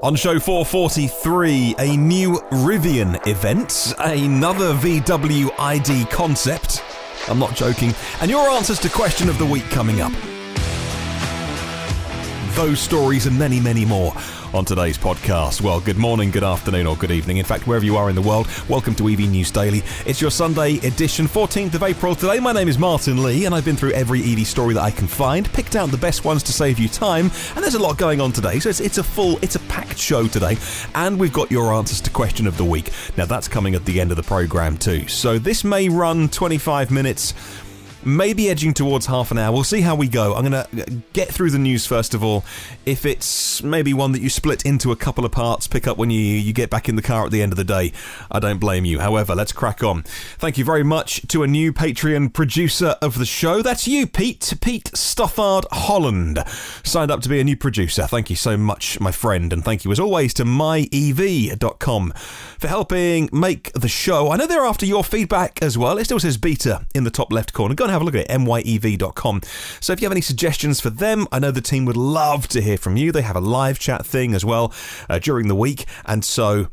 On show 443, a new Rivian event, another VW ID concept, I'm not joking, and your answers to question of the week coming up. Those stories and many, many more on today's podcast. Well, good morning, good afternoon, or good evening. In fact, wherever you are in the world, welcome to EV News Daily. It's your Sunday edition, 14th of April. Today, my name is Martyn Lee, and I've been through every EV story that I can find, picked out the best ones to save you time, and there's a lot going on today, so it's a packed show today, and we've got your answers to question of the week. Now, that's coming at the end of the programme too, so this may run 25 minutes, maybe edging towards half an hour. We'll see how we go. I'm going to get through the news first of all. If it's maybe one that you split into a couple of parts, pick up when you get back in the car at the end of the day, I don't blame you. However, let's crack on. Thank you very much to a new Patreon producer of the show. That's you, Pete Stothard Holland. Signed up to be a new producer. Thank you so much, my friend. And thank you as always to myev.com for helping make the show. I know they're after your feedback as well. It still says beta in the top left corner. Go and have a look at it, myev.com. So if you have any suggestions for them, I know the team would love to hear from you. They have a live chat thing as well during the week, and so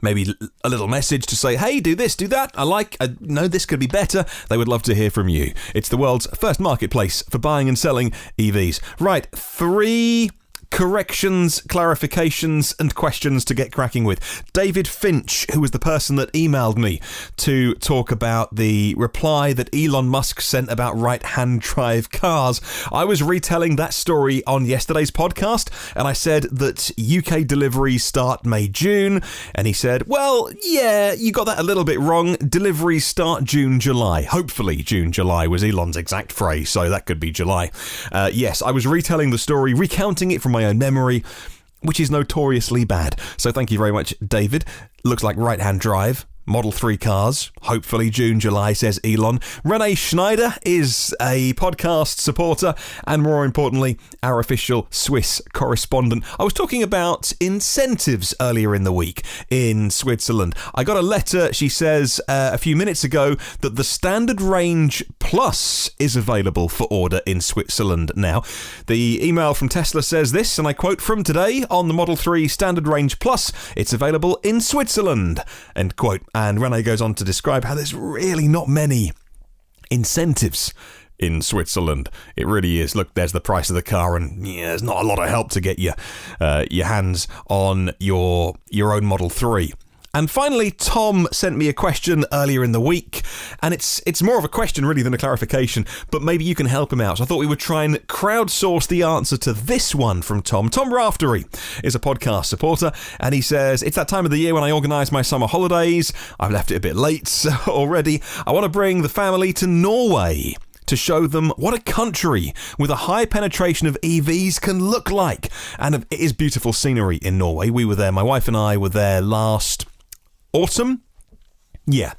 maybe a little message to say, hey, do this, do that. I know this could be better. They would love to hear from you. It's the world's first marketplace for buying and selling EVs. Right, 3 corrections, clarifications, and questions to get cracking with. David Finch, who was the person that emailed me to talk about the reply that Elon Musk sent about right-hand drive cars. I was retelling that story on yesterday's podcast, and I said that UK deliveries start May, June, and he said, well, yeah, you got that a little bit wrong. Deliveries start June, July. Hopefully June, July was Elon's exact phrase, so that could be July. Yes, I was retelling the story, recounting it from my own memory, which is notoriously bad. So thank you very much, David. Looks like right-hand drive, Model 3 cars, hopefully June, July, says Elon. RENE Schneider is a podcast supporter and, more importantly, our official Swiss correspondent. I was talking about incentives earlier in the week in Switzerland. I got a letter, she says, a few minutes ago that the Standard Range Plus is available for order in Switzerland now. The email from Tesla says this, and I quote, from today on the Model 3 Standard Range Plus, it's available in Switzerland, end quote. And Rene goes on to describe how there's really not many incentives in Switzerland. It really is. Look, there's the price of the car, and yeah, there's not a lot of help to get your hands on your own Model 3. And finally, Tom sent me a question earlier in the week, and it's more of a question really than a clarification, but maybe you can help him out. So I thought we would try and crowdsource the answer to this one from Tom. Tom Raftery is a podcast supporter, and he says, it's that time of the year when I organise my summer holidays. I've left it a bit late already. I want to bring the family to Norway to show them what a country with a high penetration of EVs can look like. And it is beautiful scenery in Norway. We were there, my wife and I were there last autumn. Yeah,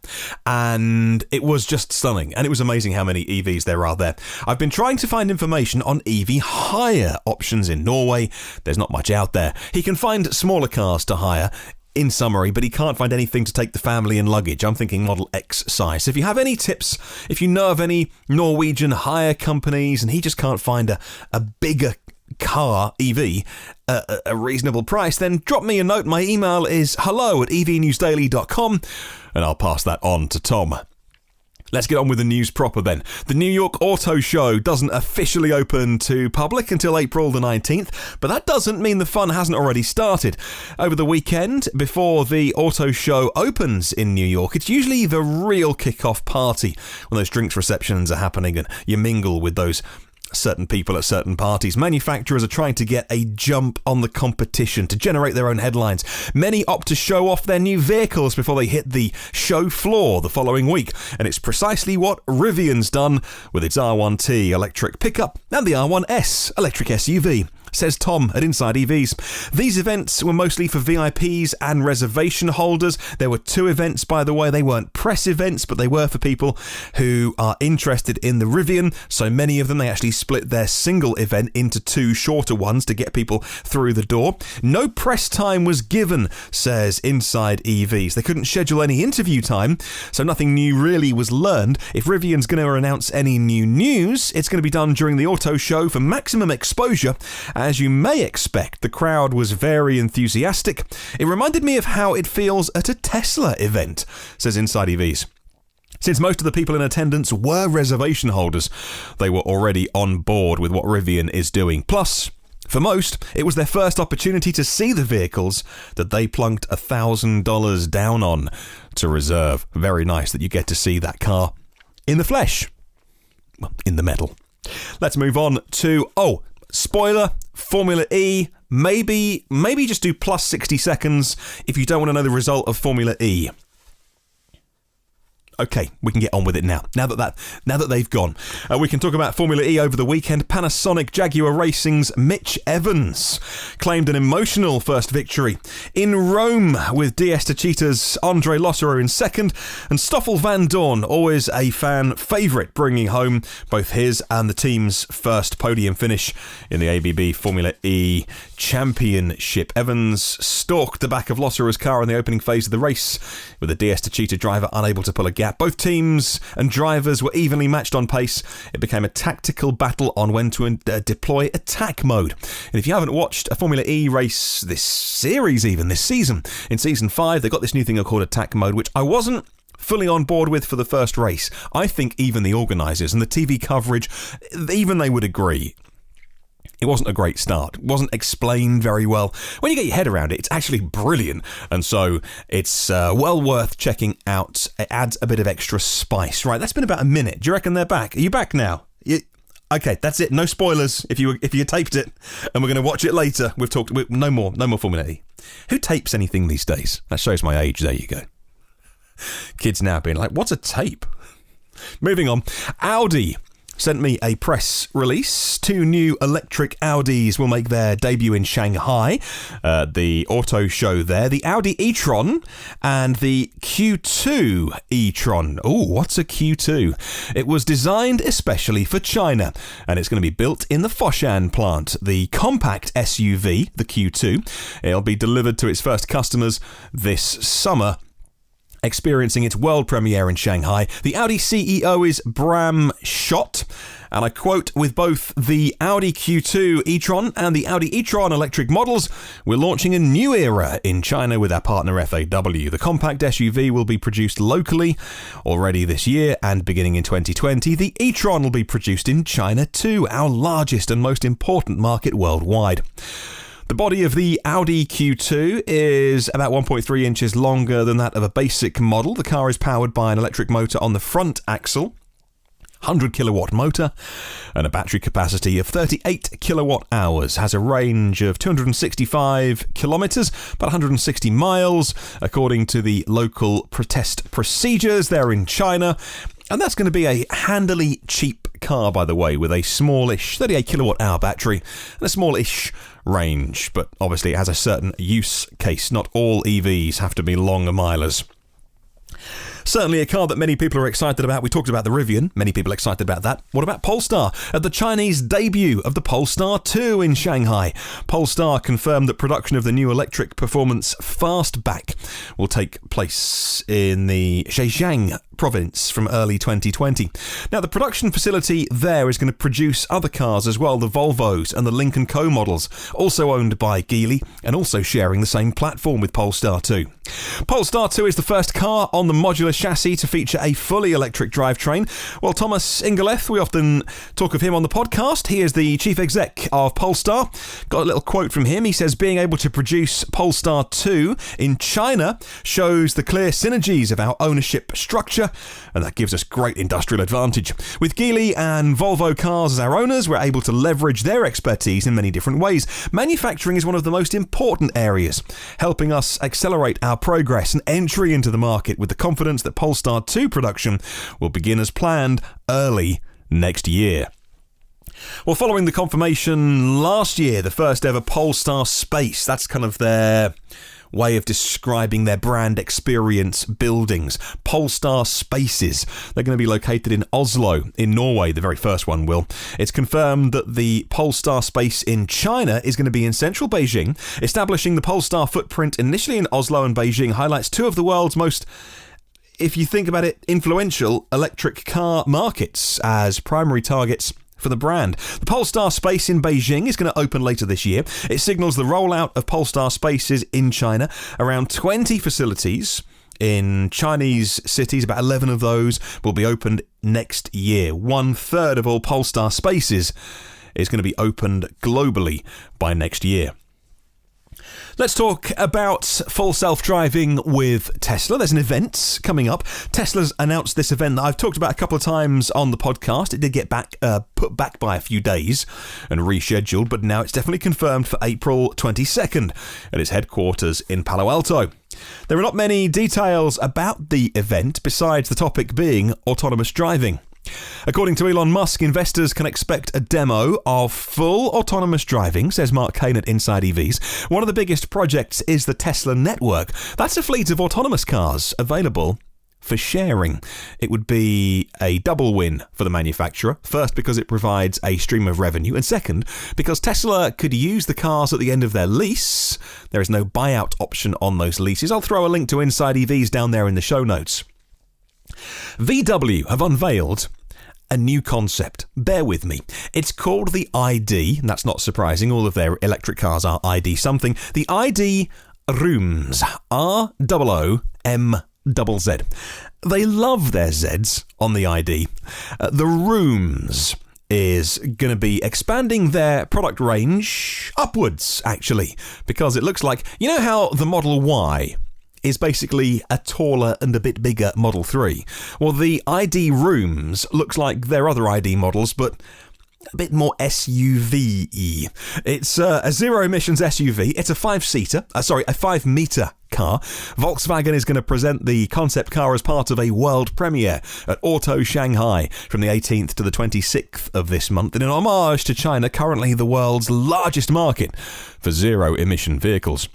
and it was just stunning, and it was amazing how many EVs there are there. I've been trying to find information on EV hire options in Norway. There's not much out there. He can find smaller cars to hire, in summary, but he can't find anything to take the family and luggage. I'm thinking Model X size. So if you have any tips, if you know of any Norwegian hire companies and he just can't find a bigger car EV at a reasonable price, then drop me a note. My email is hello@evnewsdaily.com, and I'll pass that on to Tom. Let's get on with the news proper then. The New York Auto Show doesn't officially open to public until April the 19th, but that doesn't mean the fun hasn't already started. Over the weekend, before the auto show opens in New York, it's usually the real kick-off party when those drinks receptions are happening and you mingle with those certain people at certain parties. Manufacturers are trying to get a jump on the competition to generate their own headlines. Many opt to show off their new vehicles before they hit the show floor the following week, and it's precisely what Rivian's done with its R1T electric pickup and the R1S electric SUV. Says Tom at Inside EVs. These events were mostly for VIPs and reservation holders. There were 2 events, by the way. They weren't press events, but they were for people who are interested in the Rivian. So many of them, they actually split their single event into 2 shorter ones to get people through the door. No press time was given, says Inside EVs. They couldn't schedule any interview time, so nothing new really was learned. If Rivian's going to announce any new news, it's going to be done during the auto show for maximum exposure, and as you may expect, the crowd was very enthusiastic. It reminded me of how it feels at a Tesla event, says Inside EVs. Since most of the people in attendance were reservation holders, they were already on board with what Rivian is doing. Plus, for most, it was their first opportunity to see the vehicles that they plunked $1,000 down on to reserve. Very nice that you get to see that car in the flesh. Well, in the metal. Let's move on to, spoiler, Formula E. Maybe just do plus 60 seconds if you don't want to know the result of Formula E. Okay, we can get on with it now. Now that they've gone, we can talk about Formula E over the weekend. Panasonic Jaguar Racing's Mitch Evans claimed an emotional first victory in Rome with DS Techeetah's Andre Lotterer in second, and Stoffel van Dorn, always a fan favourite, bringing home both his and the team's first podium finish in the ABB Formula E Championship. Evans stalked the back of Lotterer's car in the opening phase of the race, with the DS Techeetah driver unable to pull a gap. Both teams and drivers were evenly matched on pace. It became a tactical battle on when to deploy attack mode. And if you haven't watched a Formula E race this season, in Season 5, they've got this new thing called attack mode, which I wasn't fully on board with for the first race. I think even the organisers and the TV coverage, even they would agree. It wasn't a great start. It wasn't explained very well. When you get your head around it, it's actually brilliant. And so it's well worth checking out. It adds a bit of extra spice. Right, that's been about a minute. Do you reckon they're back? Are you back now? Okay, that's it. No spoilers if you taped it. And we're going to watch it later. We've talked... No more Formula E. Who tapes anything these days? That shows my age. There you go. Kids now being like, what's a tape? Moving on. Audi sent me a press release. 2 new electric Audis will make their debut in Shanghai, the auto show there. The Audi e-tron and the Q2 e-tron. Oh, what's a Q2? It was designed especially for China, and it's going to be built in the Foshan plant. The compact SUV, the Q2, it'll be delivered to its first customers this summer, experiencing its world premiere in Shanghai. The Audi CEO is Bram Schott, and I quote, "With both the Audi Q2 e-tron and the Audi e-tron electric models, we're launching a new era in China with our partner FAW. The compact SUV will be produced locally already this year, and beginning in 2020, the e-tron will be produced in China too, our largest and most important market worldwide." The body of the Audi Q2 is about 1.3 inches longer than that of a basic model. The car is powered by an electric motor on the front axle, 100 kilowatt motor, and a battery capacity of 38 kilowatt hours. Has a range of 265 kilometres, about 160 miles, according to the local protest procedures there in China. And that's going to be a handily cheap car, by the way, with a smallish 38 kilowatt hour battery and a smallish range. But obviously it has a certain use case. Not all EVs have to be longer milers. Certainly a car that many people are excited about. We talked about the Rivian. Many people excited about that. What about Polestar? At the Chinese debut of the Polestar 2 in Shanghai, Polestar confirmed that production of the new electric performance fastback will take place in the Zhejiang province from early 2020. Now, the production facility there is going to produce other cars as well, the Volvos and the Lynk & Co models, also owned by Geely and also sharing the same platform with Polestar 2. Polestar 2 is the first car on the modular chassis to feature a fully electric drivetrain. Well, Thomas Ingerleth, we often talk of him on the podcast. He is the chief exec of Polestar. Got a little quote from him. He says, "Being able to produce Polestar 2 in China shows the clear synergies of our ownership structure, and that gives us great industrial advantage. With Geely and Volvo cars as our owners, we're able to leverage their expertise in many different ways. Manufacturing is one of the most important areas, helping us accelerate our progress and entry into the market with the confidence that Polestar 2 production will begin as planned early next year." Well, following the confirmation last year, the first ever Polestar Space, that's kind of their way of describing their brand experience buildings. Polestar Spaces. They're going to be located in Oslo, in Norway. The very first one will. It's confirmed that the Polestar Space in China is going to be in central Beijing. Establishing the Polestar footprint initially in Oslo and Beijing highlights two of the world's most, if you think about it, influential electric car markets as primary targets for the brand. The Polestar space in Beijing is going to open later this year. It signals the rollout of Polestar spaces in China. Around 20 facilities in Chinese cities, about 11 of those will be opened next year. 1/3 of all Polestar spaces is going to be opened globally by next year. Let's talk about full self-driving with Tesla. There's an event coming up. Tesla's announced this event that I've talked about a couple of times on the podcast. It did get put back by a few days and rescheduled, but now it's definitely confirmed for April 22nd at its headquarters in Palo Alto. There are not many details about the event besides the topic being autonomous driving. According to Elon Musk, investors can expect a demo of full autonomous driving, says Mark Kane at Inside EVs. One of the biggest projects is the Tesla network. That's a fleet of autonomous cars available for sharing. It would be a double win for the manufacturer. First, because it provides a stream of revenue, and second, because Tesla could use the cars at the end of their lease. There is no buyout option on those leases. I'll throw a link to Inside EVs down there in the show notes. VW have unveiled a new concept. Bear with me. It's called the ID, and that's not surprising. All of their electric cars are ID something. The ID Rooms. ROOMZZ. They love their Zs on the ID. The Rooms is going to be expanding their product range upwards, actually, because it looks like, you know how the Model Y is basically a taller and a bit bigger Model 3. Well, the ID Rooms looks like their other ID models, but a bit more SUV-y. It's a zero-emissions SUV. It's a 5-meter car. Volkswagen is going to present the concept car as part of a world premiere at Auto Shanghai from the 18th to the 26th of this month, in an homage to China, currently the world's largest market for zero-emission vehicles.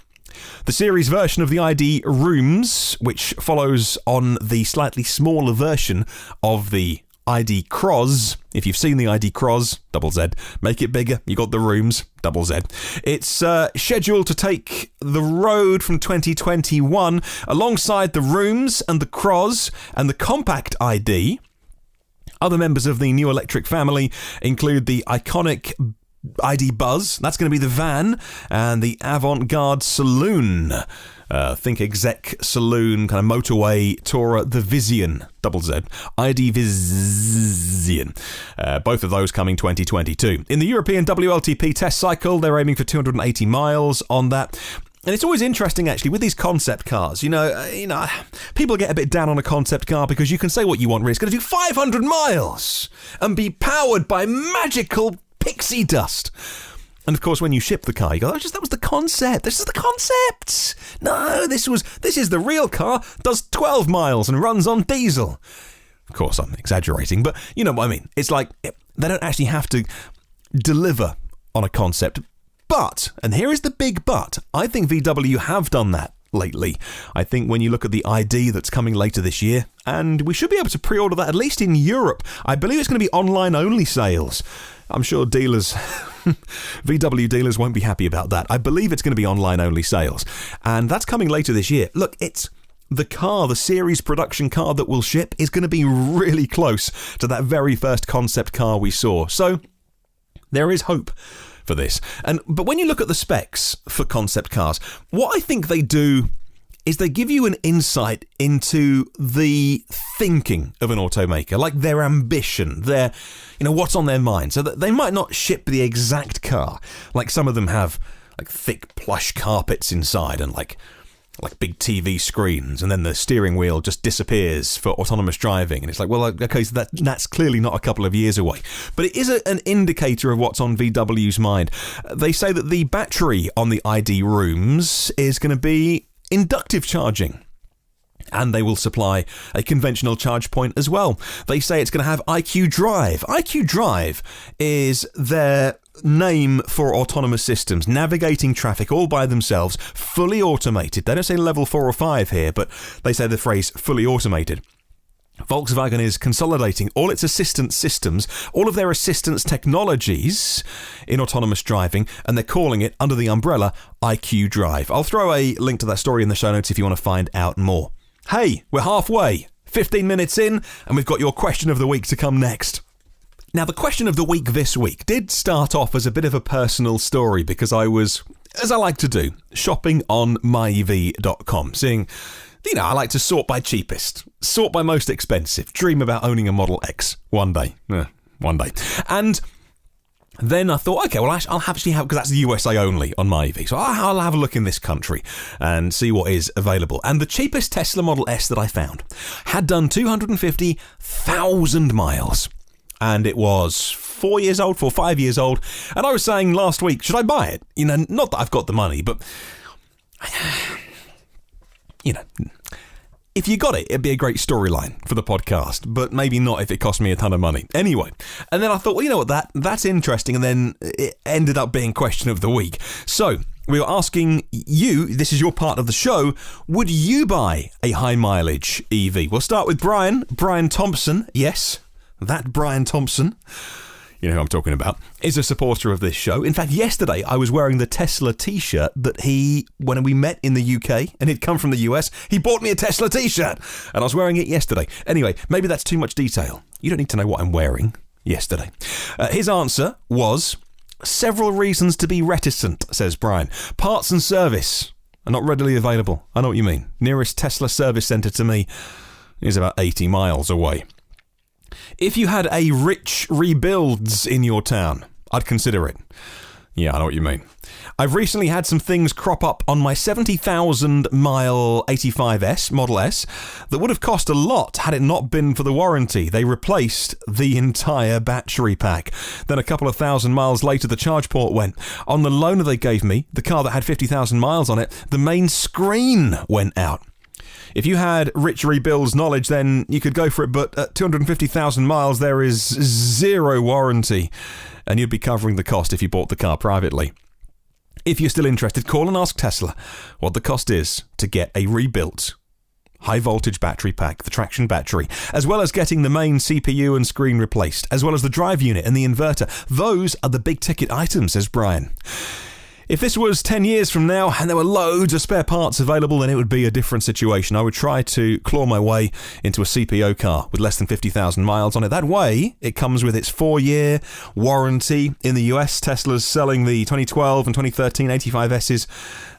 The series version of the ID Rooms, which follows on the slightly smaller version of the ID Cross. If you've seen the ID Cross, double Z, make it bigger, you got the Rooms, double Z. It's scheduled to take the road from 2021 alongside the Rooms and the Cross and the Compact ID. Other members of the new electric family include the iconic ID Buzz, that's going to be the van, and the avant-garde saloon. Think exec saloon, kind of motorway tourer, the Vision, double Z. ID Vision. Both of those coming 2022. In the European WLTP test cycle, they're aiming for 280 miles on that. And it's always interesting, actually, with these concept cars. You know, people get a bit down on a concept car because you can say what you want, really. It's going to do 500 miles and be powered by magical pixie dust. And of course, when you ship the car, you go, that was the concept. This is the concept. No, this is the real car. Does 12 miles and runs on diesel. Of course, I'm exaggerating, but you know what I mean. It's like they don't actually have to deliver on a concept. But, and here is the big but, I think VW have done that lately. I think when you look at the ID that's coming later this year, and we should be able to pre-order that at least in Europe. I believe it's going to be online-only sales. I'm sure dealers, VW dealers won't be happy about that. I believe it's going to be online-only sales. And that's coming later this year. Look, it's the car, the series production car that will ship is going to be really close to that very first concept car we saw. So there is hope for this. But when you look at the specs for concept cars, what I think they do is they give you an insight into the thinking of an automaker, like their ambition, their, what's on their mind. So that they might not ship the exact car, like some of them have like thick plush carpets inside and like big TV screens, and then the steering wheel just disappears for autonomous driving. And it's like, well, okay, so that's clearly not a couple of years away. But it is an indicator of what's on VW's mind. They say that the battery on the ID Rooms is going to be inductive charging, and they will supply a conventional charge point as well. They say it's going to have IQ Drive. IQ Drive is their name for autonomous systems, navigating traffic all by themselves, fully automated. They don't say level 4 or 5 here, but they say the phrase fully automated. Volkswagen is consolidating all its assistance systems, all of their assistance technologies in autonomous driving, and they're calling it, under the umbrella, IQ Drive. I'll throw a link to that story in the show notes if you want to find out more. Hey, we're halfway, 15 minutes in, and we've got your question of the week to come next. Now, the question of the week this week did start off as a bit of a personal story because I was, as I like to do, shopping on myev.com, seeing, I like to sort by cheapest, sort by most expensive, dream about owning a Model X one day. And then I thought, okay, well, I'll actually have, because that's the USA only on myev, so I'll have a look in this country and see what is available. And the cheapest Tesla Model S that I found had done 250,000 miles. And it was 5 years old. And I was saying last week, should I buy it? Not that I've got the money, but, if you got it, it'd be a great storyline for the podcast, but maybe not if it cost me a ton of money. Anyway, and then I thought, well, you know what, that's interesting, and then it ended up being question of the week. So we were asking you, this is your part of the show, would you buy a high mileage EV? We'll start with Brian Thompson. Yes, that Brian Thompson, you know who I'm talking about, is a supporter of this show. In fact, yesterday I was wearing the Tesla t-shirt that when we met in the UK and he'd come from the US, he bought me a Tesla t-shirt and I was wearing it yesterday. Anyway, maybe that's too much detail. You don't need to know what I'm wearing yesterday. His answer was, several reasons to be reticent, says Brian. Parts and service are not readily available. I know what you mean. Nearest Tesla service centre to me is about 80 miles away. If you had a rich rebuilds in your town, I'd consider it. Yeah, I know what you mean. I've recently had some things crop up on my 70,000 mile 85S Model S that would have cost a lot had it not been for the warranty. They replaced the entire battery pack. Then a couple of thousand miles later, the charge port went. On the loaner they gave me, the car that had 50,000 miles on it, the main screen went out. If you had Rich Rebuilds knowledge, then you could go for it, but at 250,000 miles, there is zero warranty, and you'd be covering the cost if you bought the car privately. If you're still interested, call and ask Tesla what the cost is to get a rebuilt high-voltage battery pack, the traction battery, as well as getting the main CPU and screen replaced, as well as the drive unit and the inverter. Those are the big-ticket items, says Brian. If this was 10 years from now and there were loads of spare parts available, then it would be a different situation. I would try to claw my way into a CPO car with less than 50,000 miles on it. That way, it comes with its 4-year warranty. In the US, Tesla's selling the 2012 and 2013 85Ss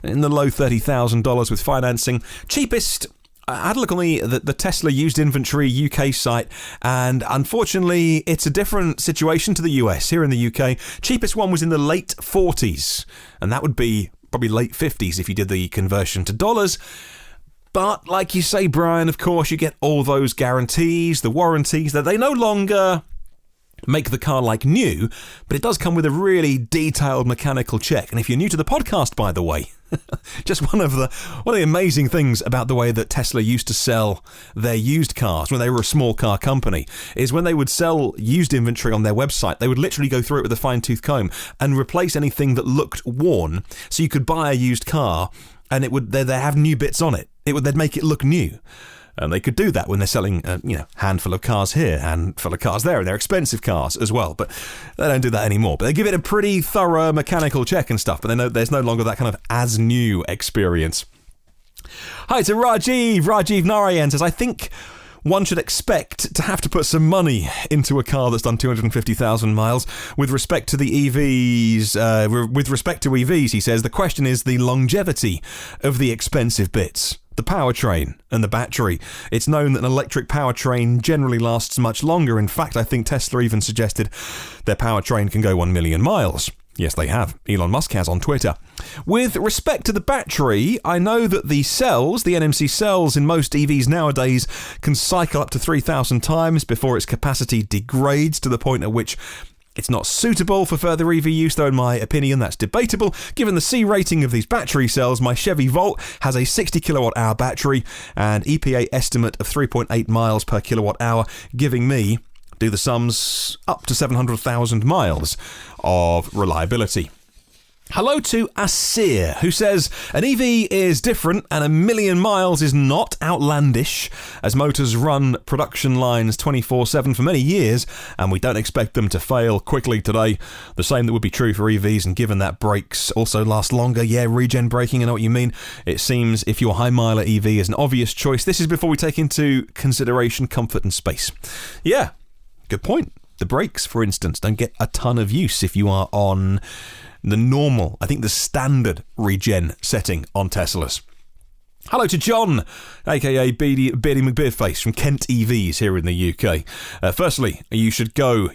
in the low $30,000 with financing. Cheapest, I had a look on the Tesla used inventory UK site, and unfortunately it's a different situation to the US. Here in the UK, cheapest one was in the late 40s, and that would be probably late 50s if you did the conversion to dollars. But like you say, Brian, of course you get all those guarantees, the warranties, that they no longer make the car like new, but it does come with a really detailed mechanical check. And if you're new to the podcast, by the way, just one of the amazing things about the way that Tesla used to sell their used cars when they were a small car company is when they would sell used inventory on their website, they would literally go through it with a fine-tooth comb and replace anything that looked worn, so you could buy a used car and they'd have new bits on it. They'd make it look new. And they could do that when they're selling, handful of cars here, handful of cars there, and they're expensive cars as well. But they don't do that anymore. But they give it a pretty thorough mechanical check and stuff. But they know there's no longer that kind of as new experience. Hi to Rajiv Narayan says, I think one should expect to have to put some money into a car that's done 250,000 miles. With respect to the EVs, he says, the question is the longevity of the expensive bits. The powertrain and the battery. It's known that an electric powertrain generally lasts much longer. In fact, I think Tesla even suggested their powertrain can go 1 million miles. Yes, they have. Elon Musk has on Twitter. With respect to the battery, I know that the NMC cells in most EVs nowadays can cycle up to 3,000 times before its capacity degrades to the point at which it's not suitable for further EV use, though in my opinion that's debatable. Given the C rating of these battery cells, my Chevy Volt has a 60 kilowatt hour battery and EPA estimate of 3.8 miles per kilowatt hour, giving me, do the sums, up to 700,000 miles of reliability. Hello to Asir, who says, an EV is different and 1 million miles is not outlandish, as motors run production lines 24/7 for many years, and we don't expect them to fail quickly today. The same that would be true for EVs, and given that brakes also last longer, regen braking, I know what you mean. It seems if your high miler EV is an obvious choice, this is before we take into consideration comfort and space. Yeah, good point. the brakes, for instance, don't get a ton of use if you are on the normal, I think the standard regen setting on Teslas. Hello to John, aka Beardy McBeardface from Kent EVs here in the UK. Firstly, you should go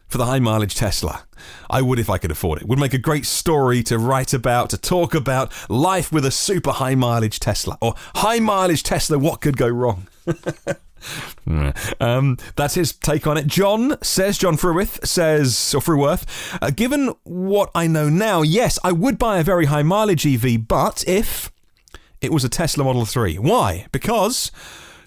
for the high mileage Tesla. I would if I could afford it. Would make a great story to write about, to talk about life with a super high mileage Tesla. Or high mileage Tesla, what could go wrong? That's his take on it. John Fruworth says, given what I know now, yes, I would buy a very high mileage EV, but if it was a Tesla Model 3. Why? Because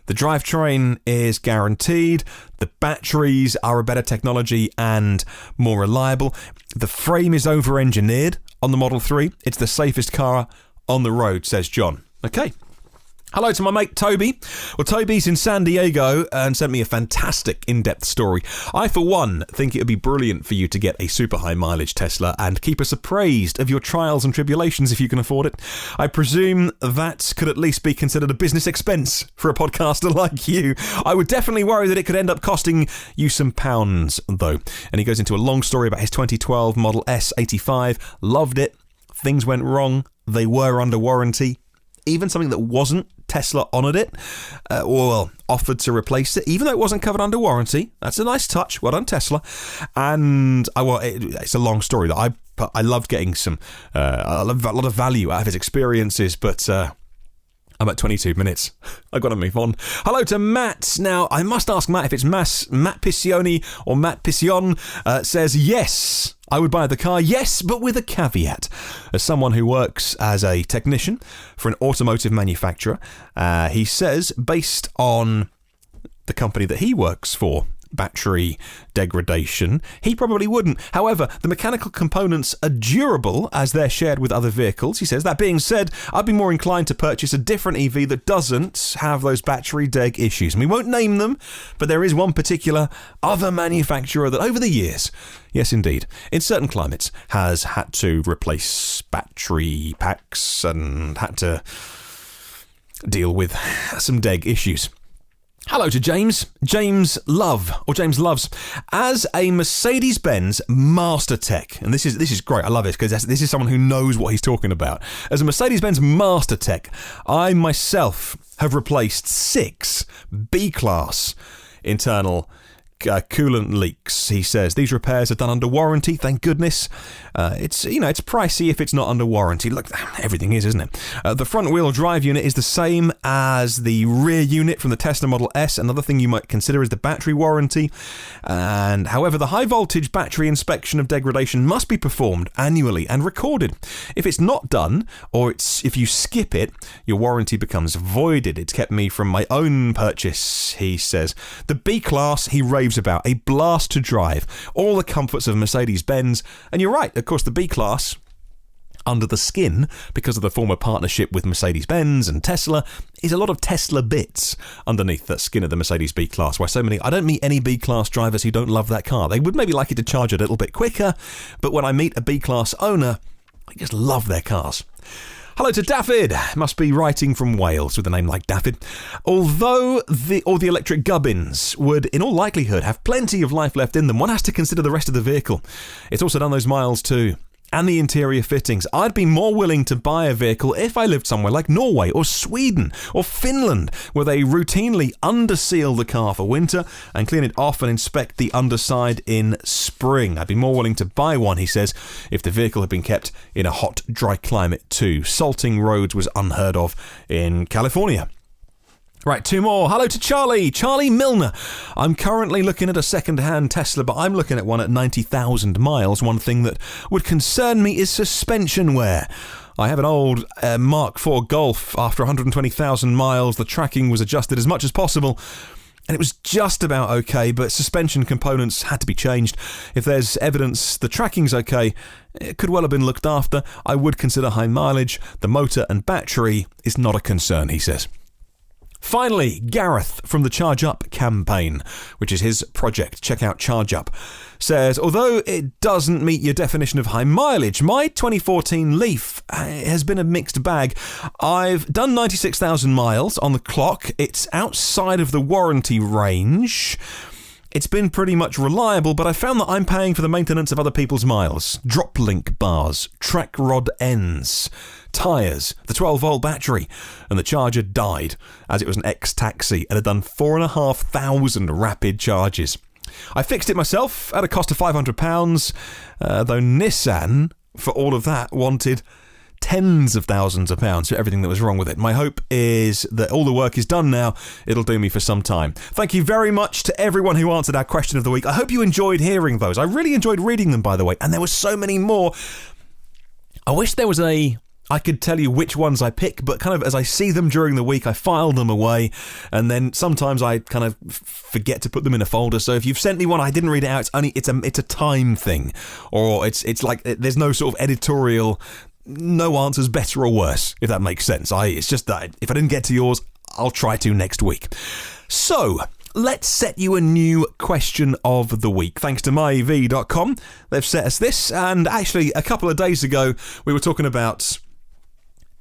the drivetrain is guaranteed, the batteries are a better technology and more reliable, the frame is over-engineered on the Model 3, it's the safest car on the road, says John. Okay. Hello to my mate Toby. Well, Toby's in San Diego and sent me a fantastic in-depth story. I, for one, think it would be brilliant for you to get a super high mileage Tesla and keep us appraised of your trials and tribulations if you can afford it. I presume that could at least be considered a business expense for a podcaster like you. I would definitely worry that it could end up costing you some pounds, though. And he goes into a long story about his 2012 Model S 85. Loved it. Things went wrong. They were under warranty. Even something that wasn't Tesla honoured it, offered to replace it, even though it wasn't covered under warranty. That's a nice touch. Well done, Tesla. And it's a long story that I loved getting a lot of value out of his experiences, but I'm at 22 minutes. I've got to move on. Hello to Matt. Now, I must ask Matt if it's Matt Piccioni or Matt Piccion. Says, yes, I would buy the car. Yes, but with a caveat. As someone who works as a technician for an automotive manufacturer, he says, based on the company that he works for, battery degradation, he probably wouldn't. However, the mechanical components are durable as they're shared with other vehicles. He says, that being said, I'd be more inclined to purchase a different EV that doesn't have those battery deg issues. And we won't name them, but there is one particular other manufacturer that over the years, yes indeed, in certain climates has had to replace battery packs and had to deal with some deg issues. Hello to James. James Loves. As a Mercedes-Benz Master Tech, and this is great, I love it, because this is someone who knows what he's talking about. As a Mercedes-Benz Master Tech, I myself have replaced 6 B-Class internal coolant leaks. He says these repairs are done under warranty, thank goodness. It's pricey if it's not under warranty. Look, everything is, isn't it? The front wheel drive unit is the same as the rear unit from the Tesla Model S. Another thing you might consider is the battery warranty. And however, the high voltage battery inspection of degradation must be performed annually and recorded. If it's not done, or if you skip it, your warranty becomes voided. It's kept me from my own purchase, he says. The B-Class, he raves about, a blast to drive, all the comforts of Mercedes-Benz. And you're right, of course, the B-Class, under the skin, because of the former partnership with Mercedes-Benz and Tesla, is a lot of Tesla bits underneath that skin of the Mercedes B-Class. Why I don't meet any B-Class drivers who don't love that car. They would maybe like it to charge a little bit quicker, but when I meet a B-Class owner, I just love their cars. Hello to Daffyd. Must be writing from Wales with a name like Daffyd. Although the electric gubbins would, in all likelihood, have plenty of life left in them, one has to consider the rest of the vehicle. It's also done those miles too. And the interior fittings. I'd be more willing to buy a vehicle if I lived somewhere like Norway or Sweden or Finland, where they routinely underseal the car for winter and clean it off and inspect the underside in spring. I'd be more willing to buy one, he says, if the vehicle had been kept in a hot, dry climate too. Salting roads was unheard of in California. Right, 2 more. Hello to Charlie Milner. I'm currently looking at a second-hand Tesla, but I'm looking at one at 90,000 miles. One thing that would concern me is suspension wear. I have an old Mark IV Golf. After 120,000 miles, the tracking was adjusted as much as possible, and it was just about okay, but suspension components had to be changed. If there's evidence the tracking's okay, it could well have been looked after. I would consider high mileage. The motor and battery is not a concern, he says. Finally, Gareth from the Charge Up campaign, which is his project. Check out Charge Up. Says, although it doesn't meet your definition of high mileage, my 2014 Leaf has been a mixed bag. I've done 96,000 miles on the clock. It's outside of the warranty range. it's been pretty much reliable, but I found that I'm paying for the maintenance of other people's miles. Drop link bars, track rod ends, tyres, the 12-volt battery, and the charger died as it was an ex-taxi and had done 4,500 rapid charges. I fixed it myself at a cost of £500, though Nissan, for all of that, wanted tens of thousands of pounds for everything that was wrong with it. My hope is that all the work is done now. It'll do me for some time. Thank you very much to everyone who answered our question of the week. I hope you enjoyed hearing those. I really enjoyed reading them, by the way, and there were so many more. I wish there was I could tell you which ones I pick, but kind of as I see them during the week, I file them away, and then sometimes I kind of forget to put them in a folder. So if you've sent me one, I didn't read it out. It's a time thing, or it's like there's no sort of editorial. No answer's better or worse, if that makes sense. It's just that if I didn't get to yours, I'll try to next week. So, let's set you a new question of the week. Thanks to myev.com. They've set us this, and actually a couple of days ago, we were talking about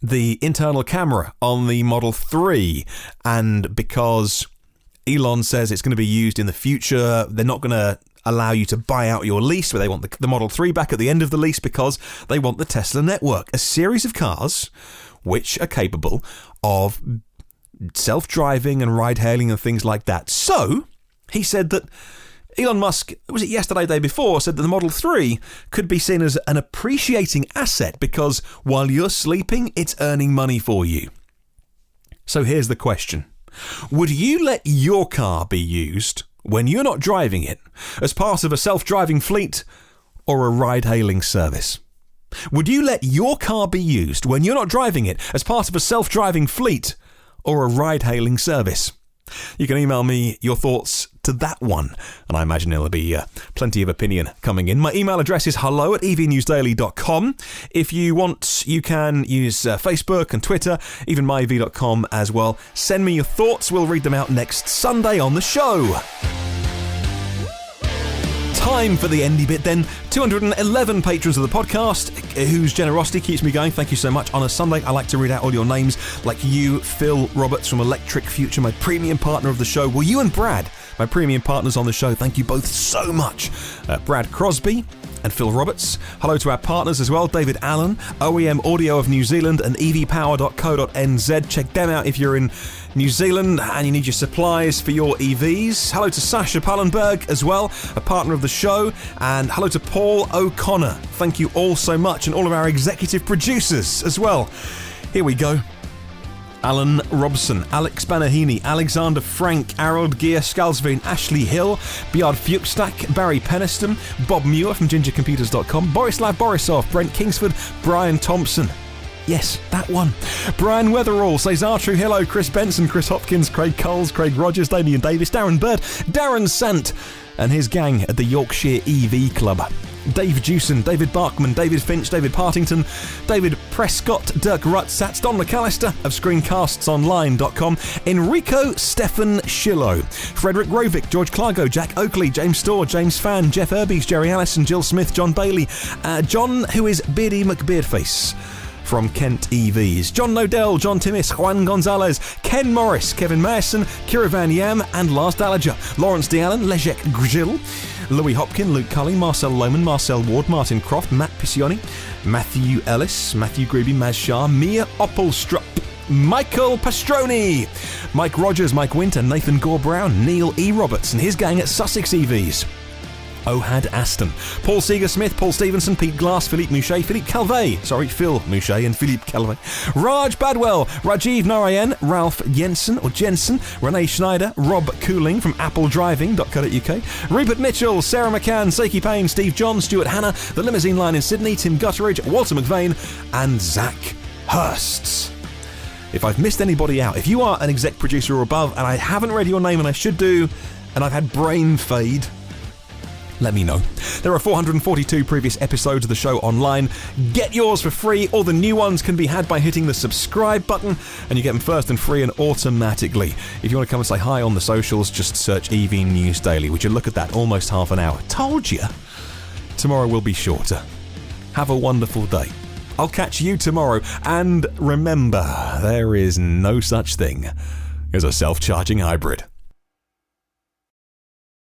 the internal camera on the Model 3, and because Elon says it's going to be used in the future, they're not going to allow you to buy out your lease, where they want the Model 3 back at the end of the lease because they want the Tesla network, a series of cars which are capable of self-driving and ride-hailing and things like that. So, he said that Elon Musk, was it yesterday, day before, said that the Model 3 could be seen as an appreciating asset because while you're sleeping, it's earning money for you. So here's the question. Would you let your car be used when you're not driving it as part of a self-driving fleet or a ride-hailing service? Would you let your car be used when you're not driving it as part of a self-driving fleet or a ride-hailing service? You can email me your thoughts to that one, and I imagine there'll be plenty of opinion coming in. My email address is hello@evnewsdaily.com. If you want, you can use Facebook and Twitter, even myev.com as well. Send me your thoughts. We'll read them out next Sunday on the show. Time for the endy bit then. 211 patrons of the podcast whose generosity keeps me going. Thank you so much. On a Sunday, I like to read out all your names, like you, Phil Roberts from Electric Future, my premium partner of the show. Well, you and Brad, my premium partners on the show. Thank you both so much. Brad Crosby and Phil Roberts. Hello to our partners as well, David Allen, OEM Audio of New Zealand and evpower.co.nz. Check them out if you're in New Zealand and you need your supplies for your EVs. Hello to Sasha Pallenberg as well, a partner of the show. And hello to Paul O'Connor. Thank you all so much, and all of our executive producers as well. Here we go. Alan Robson, Alex Banahini, Alexander Frank, Harold Gear, Skalsveen, Ashley Hill, Bjard Fuchstak, Barry Peniston, Bob Muir from GingerComputers.com, Borislav Borisov, Brent Kingsford, Brian Thompson. Yes, that one. Brian Weatherall, Cesar Trujillo, Chris Benson, Chris Hopkins, Craig Coles, Craig Rogers, Damien Davis, Darren Bird, Darren Sant, and his gang at the Yorkshire EV Club. Dave Jewson, David Barkman, David Finch, David Partington, David Prescott, Dirk Rutsatz, Don McAllister of ScreenCastsOnline.com, Enrico Stefan Shillo, Frederick Rovick, George Clargo, Jack Oakley, James Storr, James Fan, Jeff Irbies, Jerry Allison, Jill Smith, John Bailey, John, who is Beardy McBeardface from Kent EVs, John Nodell, John Timmis, Juan Gonzalez, Ken Morris, Kevin Mason, Kira Van Yam, and Lars Dallagher, Lawrence D'Allen, Leszek Grzyl, Louis Hopkin, Luke Cully, Marcel Lohman, Marcel Ward, Martin Croft, Matt Piccioni, Matthew Ellis, Matthew Greeby, Maz Shah, Mia Oppelstrup, Michael Pastroni, Mike Rogers, Mike Winter, Nathan Gore Brown, Neil E. Roberts and his gang at Sussex EVs, Ohad Aston, Paul Seeger-Smith, Paul Stevenson, Pete Glass, Philippe Mouchet, Phil Mouchet and Philippe Calvet, Raj Badwell, Rajiv Narayan, Ralph Jensen, Renee Schneider, Rob Cooling from appledriving.co.uk, Rupert Mitchell, Sarah McCann, Seiki Payne, Steve John, Stuart Hanna, The Limousine Line in Sydney, Tim Gutteridge, Walter McVeigh and Zach Hursts. If I've missed anybody out, if you are an exec producer or above and I haven't read your name and I should do, and I've had brain fade, let me know. There are 442 previous episodes of the show online. Get yours for free. All the new ones can be had by hitting the subscribe button, and you get them first and free and automatically. If you want to come and say hi on the socials, just search EV News Daily. Would you look at that? Almost half an hour. Told you. Tomorrow will be shorter. Have a wonderful day. I'll catch you tomorrow. And remember, there is no such thing as a self-charging hybrid.